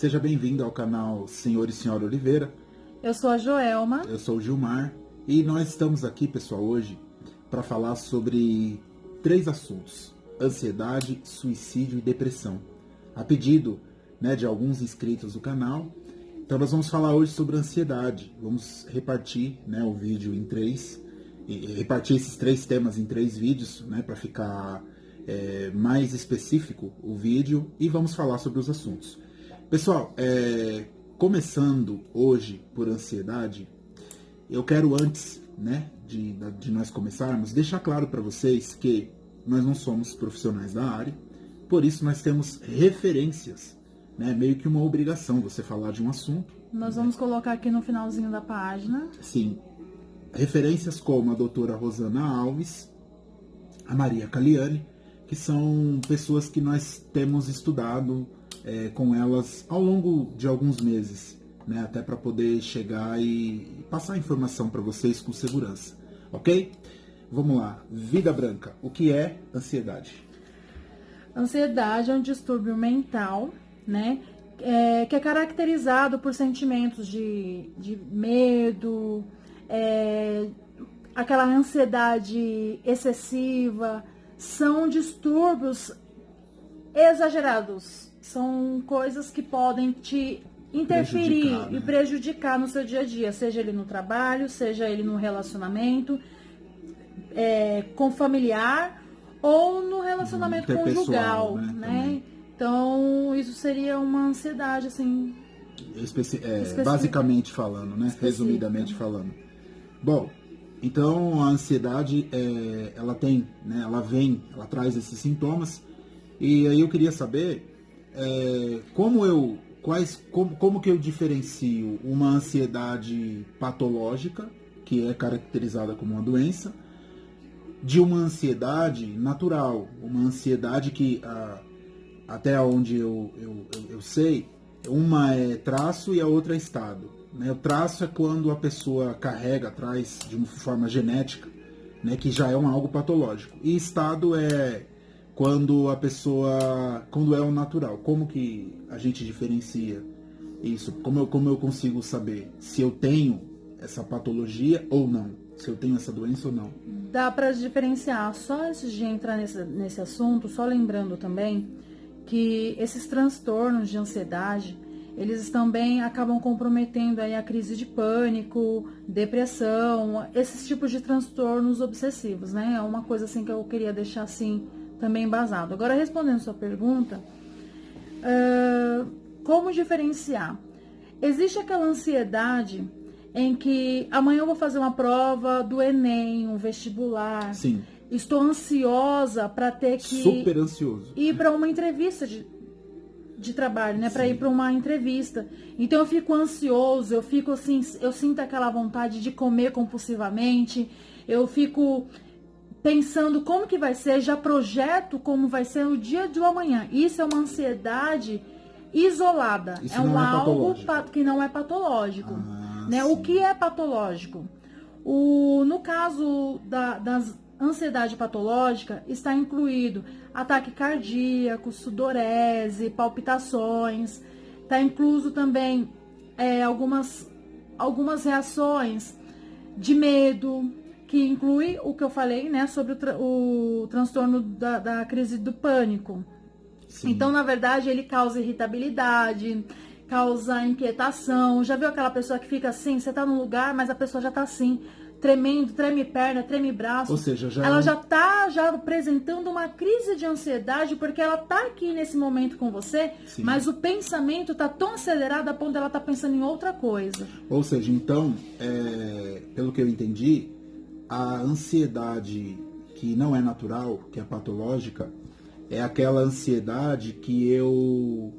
Seja bem-vindo ao canal Senhor e Senhora Oliveira. Eu sou a Joelma. Eu sou o Gilmar. E nós estamos aqui, pessoal, hoje para falar sobre 3 assuntos: ansiedade, suicídio e depressão. A pedido, de alguns inscritos do canal. Então nós vamos falar hoje sobre ansiedade. Vamos repartir, o vídeo em 3. E repartir esses 3 temas em 3 vídeos, para ficar mais específico o vídeo. E vamos falar sobre os assuntos. Pessoal, começando hoje por ansiedade, eu quero antes, de nós começarmos, deixar claro para vocês que nós não somos profissionais da área, por isso nós temos referências, meio que uma obrigação você falar de um assunto. Nós vamos colocar aqui no finalzinho da página. Sim, referências como a doutora Rosana Alves, a Maria Caliani, que são pessoas que nós temos estudado com elas ao longo de alguns meses, até para poder chegar e passar a informação para vocês com segurança, ok? Vamos lá, Vida Branca, o que é ansiedade? Ansiedade é um distúrbio mental, que é caracterizado por sentimentos de medo, aquela ansiedade excessiva. São distúrbios exagerados, são coisas que podem te interferir e prejudicar no seu dia a dia, seja ele no trabalho, seja ele no relacionamento com familiar ou no relacionamento conjugal, Então, isso seria uma ansiedade, assim... basicamente falando, resumidamente falando. Bom, então a ansiedade, ela traz esses sintomas. E aí eu queria saber como que eu diferencio uma ansiedade patológica, que é caracterizada como uma doença, de uma ansiedade natural, uma ansiedade que, até onde eu sei, uma é traço e a outra é estado. O traço é quando a pessoa carrega atrás de uma forma genética, que já é algo patológico. E estado é quando quando é o natural. Como que a gente diferencia isso? Como eu consigo saber se eu tenho essa patologia ou não? Se eu tenho essa doença ou não? Dá para diferenciar. Só antes de entrar nesse assunto, só lembrando também que esses transtornos de ansiedade, eles também acabam comprometendo aí a crise de pânico, depressão, esses tipos de transtornos obsessivos, É uma coisa assim que eu queria deixar assim também embasado. Agora, respondendo sua pergunta, como diferenciar? Existe aquela ansiedade em que amanhã eu vou fazer uma prova do Enem, um vestibular. Sim. Estou ansiosa para ter que super ansioso. Ir para uma entrevista de trabalho, para ir para uma entrevista. Então eu fico ansioso, eu fico assim, eu sinto aquela vontade de comer compulsivamente, eu fico pensando como que vai ser, já projeto como vai ser o dia do amanhã. Isso é uma ansiedade isolada. Isso é algo que não é patológico. O que é patológico? No caso da ansiedade patológica, está incluído ataque cardíaco, sudorese, palpitações. Está incluso também algumas reações de medo, que inclui o que eu falei, sobre o transtorno da crise do pânico. Sim. Então, na verdade, ele causa irritabilidade, causa inquietação. Já viu aquela pessoa que fica assim, você tá num lugar, mas a pessoa já tá assim, tremendo, treme perna, treme braço. Ou seja, ela já tá apresentando uma crise de ansiedade, porque ela tá aqui nesse momento com você, sim, mas o pensamento tá tão acelerado a ponto dela tá pensando em outra coisa. Ou seja, então, pelo que eu entendi, a ansiedade que não é natural, que é patológica, é aquela ansiedade que eu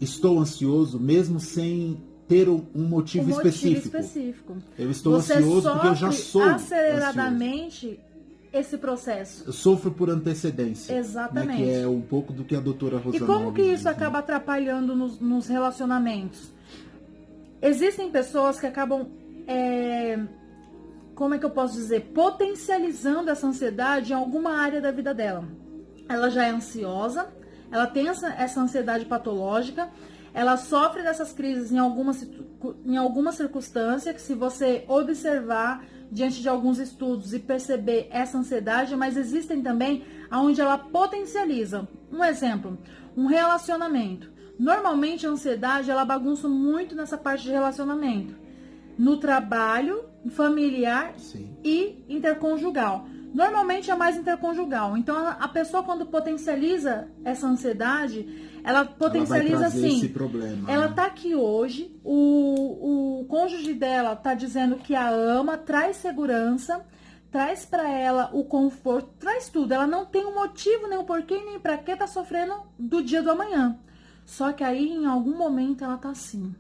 estou ansioso mesmo sem ter um motivo específico. Eu estou ansioso porque eu já sou aceleradamente ansioso. Esse processo. Eu sofro por antecedência. Exatamente. Que é um pouco do que a doutora Rosana. E como que isso acaba atrapalhando nos relacionamentos? Existem pessoas que acabam, como é que eu posso dizer, potencializando essa ansiedade em alguma área da vida dela. Ela já é ansiosa, ela tem essa ansiedade patológica, ela sofre dessas crises em alguma circunstância, que se você observar diante de alguns estudos e perceber essa ansiedade, mas existem também onde ela potencializa. Um exemplo, um relacionamento. Normalmente a ansiedade, ela bagunça muito nessa parte de relacionamento. No trabalho, familiar Sim. e interconjugal. Normalmente é mais interconjugal. Então, a pessoa, quando potencializa essa ansiedade, ela potencializa ela vai trazer assim. esse problema, ela né? tá aqui hoje, o cônjuge dela tá dizendo que a ama, traz segurança, traz para ela o conforto, traz tudo. Ela não tem um motivo, nem um porquê, nem para que tá sofrendo do dia do amanhã. Só que aí, em algum momento, ela tá assim.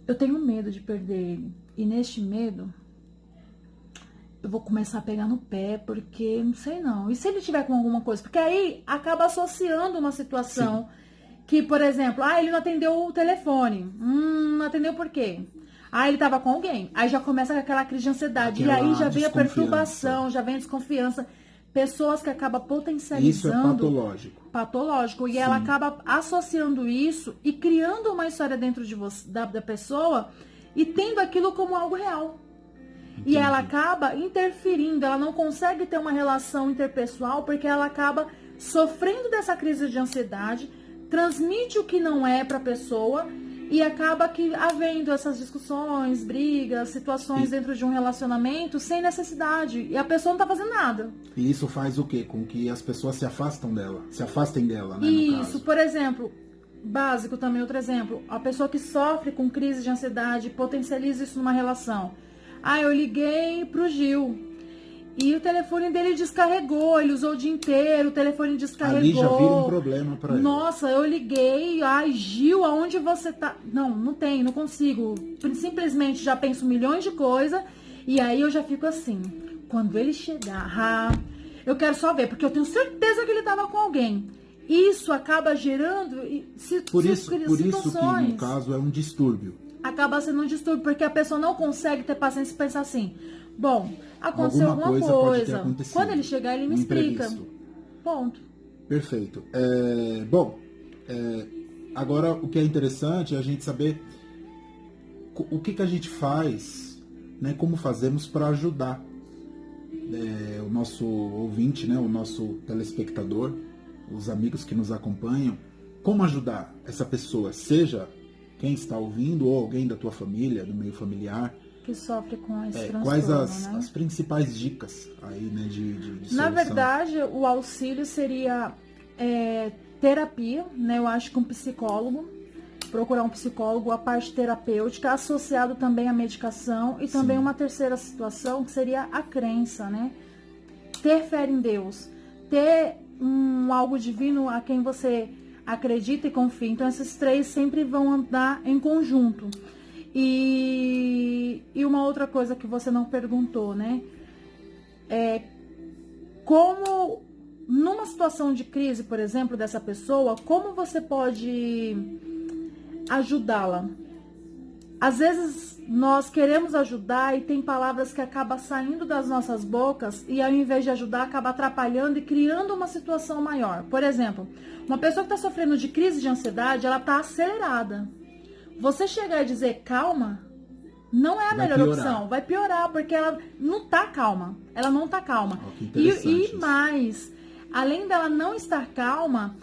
Eu tenho medo de perder ele. E neste medo, eu vou começar a pegar no pé, porque não sei não. E se ele tiver com alguma coisa? Porque aí acaba associando uma situação que, por exemplo, ele não atendeu o telefone. Não atendeu por quê? Ele tava com alguém. Aí já começa aquela crise de ansiedade. Aquela E aí já vem a desconfiança. perturbação, já vem a desconfiança. Pessoas que acabam potencializando. Isso é patológico. Patológico. E ela acaba associando isso e criando uma história dentro de você, da pessoa, e tendo aquilo como algo real. Entendi. E ela acaba interferindo, ela não consegue ter uma relação interpessoal porque ela acaba sofrendo dessa crise de ansiedade, transmite o que não é para a pessoa e acaba que havendo essas discussões, brigas, situações dentro de um relacionamento sem necessidade. E a pessoa não tá fazendo nada. E isso faz o quê? Com que as pessoas se afastem dela, né, no Isso, caso. por exemplo, básico também, outro exemplo, a pessoa que sofre com crise de ansiedade potencializa isso numa relação. Eu liguei pro Gil e o telefone dele descarregou, ele usou o dia inteiro, o telefone descarregou. Ali já vira um problema pra ele. Nossa, eu liguei, Gil, aonde você tá? Não tem, não consigo. Simplesmente já penso milhões de coisas e aí eu já fico assim, quando ele chegar, eu quero só ver, porque eu tenho certeza que ele tava com alguém. Isso acaba gerando Por isso que situações. no caso é um distúrbio. Acaba sendo um distúrbio, porque a pessoa não consegue ter paciência e pensar assim, bom, aconteceu alguma Pode ter coisa. acontecido. Quando ele chegar, ele me explica. Imprevisto. Ponto. Perfeito. Agora o que é interessante é a gente saber o que a gente faz, né, como fazemos para ajudar o nosso ouvinte, né, o nosso telespectador, os amigos que nos acompanham, como ajudar essa pessoa, seja quem está ouvindo ou alguém da tua família, do meio familiar, que sofre com esse transtorno, quais né? as principais dicas aí, né, de Na solução? verdade, o auxílio seria terapia, né? Eu acho que um psicólogo, procurar um psicólogo, a parte terapêutica, associado também à medicação, e também uma terceira situação que seria a crença, né? Ter fé em Deus, ter algo divino a quem você acredita e confia. Então, esses três sempre vão andar em conjunto. E uma outra coisa que você não perguntou, né? Como, numa situação de crise, por exemplo, dessa pessoa, como você pode ajudá-la? Às vezes, nós queremos ajudar e tem palavras que acabam saindo das nossas bocas e, ao invés de ajudar, acaba atrapalhando e criando uma situação maior. Por exemplo, uma pessoa que está sofrendo de crise de ansiedade, ela está acelerada. Você chegar e dizer calma, não é a melhor opção. Vai piorar, porque ela não tá calma. Ela não tá calma. E mais, além dela não estar calma,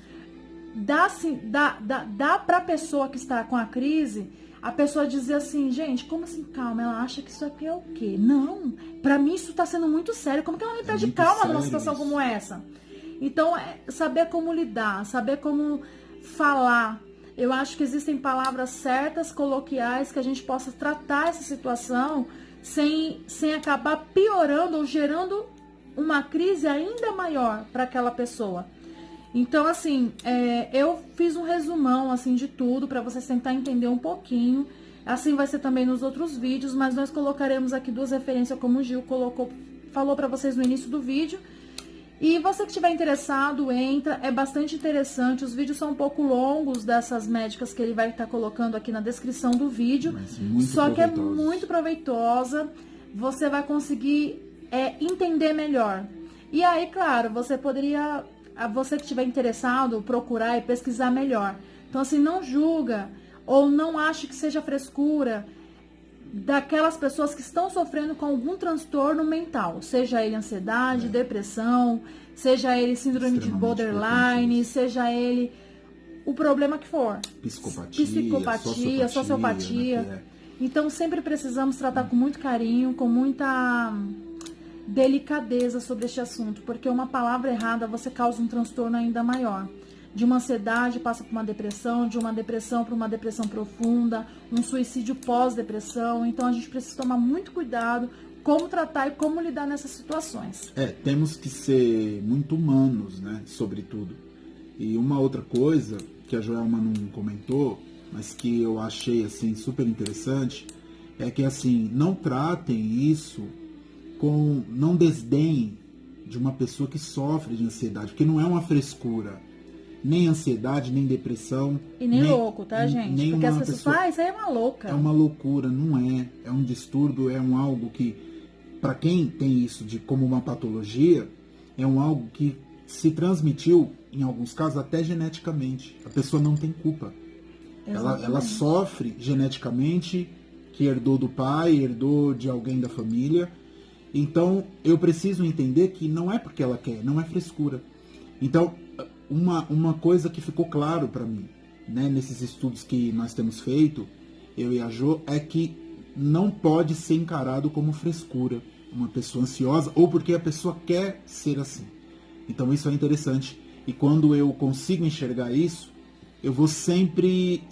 dá pra pessoa que está com a crise, a pessoa dizer assim, gente, como assim calma? Ela acha que isso aqui é o quê? Não, pra mim isso tá sendo muito sério. Como que ela me pede calma numa situação como essa? Então, saber como lidar, saber como falar. Eu acho que existem palavras certas, coloquiais, que a gente possa tratar essa situação sem acabar piorando ou gerando uma crise ainda maior para aquela pessoa. Então, assim, eu fiz um resumão assim, de tudo para vocês tentar entender um pouquinho. Assim vai ser também nos outros vídeos, mas nós colocaremos aqui 2 referências, como o Gil falou para vocês no início do vídeo. E você que estiver interessado, entra, é bastante interessante. Os vídeos são um pouco longos dessas médicas que ele vai estar colocando aqui na descrição do vídeo. Só que é muito proveitosa, você vai conseguir entender melhor. E aí, claro, você que estiver interessado, procurar e pesquisar melhor. Então, assim, não julga ou não ache que seja frescura daquelas pessoas que estão sofrendo com algum transtorno mental, seja ele ansiedade, depressão, seja ele síndrome de borderline, seja ele o problema que for. Psicopatia, sociopatia. Né? Então, sempre precisamos tratar com muito carinho, com muita delicadeza sobre este assunto, porque uma palavra errada você causa um transtorno ainda maior. De uma ansiedade passa por uma depressão, de uma depressão para uma depressão profunda, um suicídio pós-depressão. Então a gente precisa tomar muito cuidado como tratar e como lidar nessas situações. Temos que ser muito humanos, né, sobretudo. E uma outra coisa que a Joelma não comentou, mas que eu achei assim super interessante, é que assim, não tratem isso não desdenhem de uma pessoa que sofre de ansiedade, porque não é uma frescura. Nem ansiedade, nem depressão. E nem louco, tá, gente? Porque as pessoas falam, isso aí é uma louca. É uma loucura, não é. É um distúrbio, é algo que, para quem tem isso como uma patologia, é algo que se transmitiu, em alguns casos, até geneticamente. A pessoa não tem culpa. Ela sofre geneticamente, que herdou do pai, herdou de alguém da família. Então, eu preciso entender que não é porque ela quer, não é frescura. Então, uma coisa que ficou claro para mim, né, nesses estudos que nós temos feito, eu e a Jo, é que não pode ser encarado como frescura uma pessoa ansiosa ou porque a pessoa quer ser assim. Então isso é interessante. E quando eu consigo enxergar isso, eu vou sempre...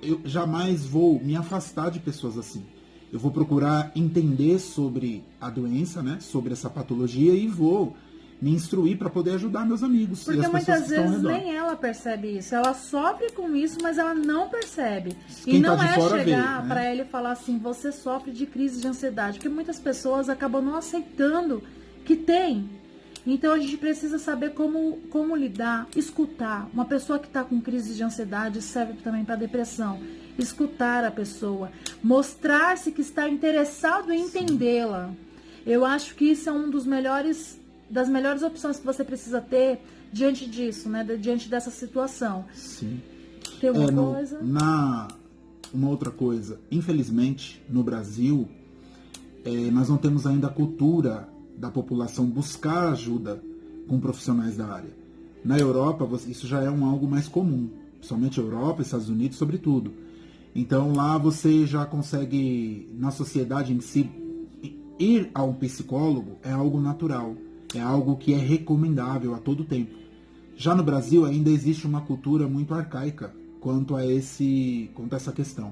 eu jamais vou me afastar de pessoas assim. Eu vou procurar entender sobre a doença, né, sobre essa patologia e vou me instruir para poder ajudar meus amigos. Porque e as muitas pessoas que estão ao vezes redor. nem ela percebe isso. Ela sofre com isso, mas ela não percebe. Quem e não tá de é fora chegar vê, né? para ela e falar assim, você sofre de crise de ansiedade. Porque muitas pessoas acabam não aceitando que tem. Então a gente precisa saber como lidar, escutar. Uma pessoa que está com crise de ansiedade serve também para depressão. Escutar a pessoa, mostrar-se que está interessado em entendê-la. Eu acho que isso é um dos das melhores opções que você precisa ter diante disso, né? Diante dessa situação. Sim. Tem alguma coisa? Uma outra coisa, infelizmente, no Brasil, nós não temos ainda a cultura da população buscar ajuda com profissionais da área. Na Europa, isso já é algo mais comum, principalmente Europa, Estados Unidos, sobretudo. Então lá você já consegue, na sociedade em si, ir a um psicólogo é algo natural, é algo que é recomendável a todo tempo. Já no Brasil ainda existe uma cultura muito arcaica quanto a essa questão.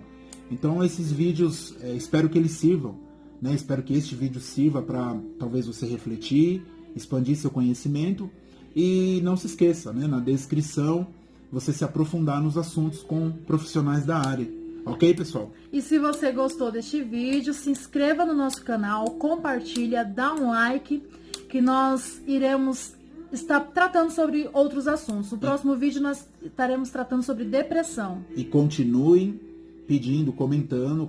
Então esses vídeos, espero que eles sirvam, né? Espero que este vídeo sirva para talvez você refletir, expandir seu conhecimento e não se esqueça, né? Na descrição você se aprofundar nos assuntos com profissionais da área. Ok, pessoal? E se você gostou deste vídeo, se inscreva no nosso canal, compartilha, dá um like, que nós iremos estar tratando sobre outros assuntos. No próximo vídeo nós estaremos tratando sobre depressão. E continuem pedindo, comentando,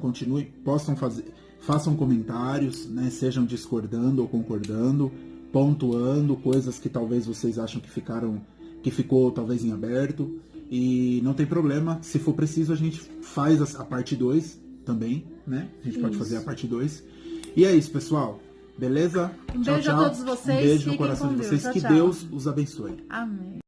façam comentários, né? Sejam discordando ou concordando, pontuando coisas que talvez vocês acham que ficou talvez em aberto. E não tem problema, se for preciso a gente faz a parte 2 também, né? A gente pode fazer a parte 2. E é isso, pessoal. Beleza? Um beijo a todos vocês. Um beijo no coração de vocês. Tchau, que tchau. Deus os abençoe. Amém.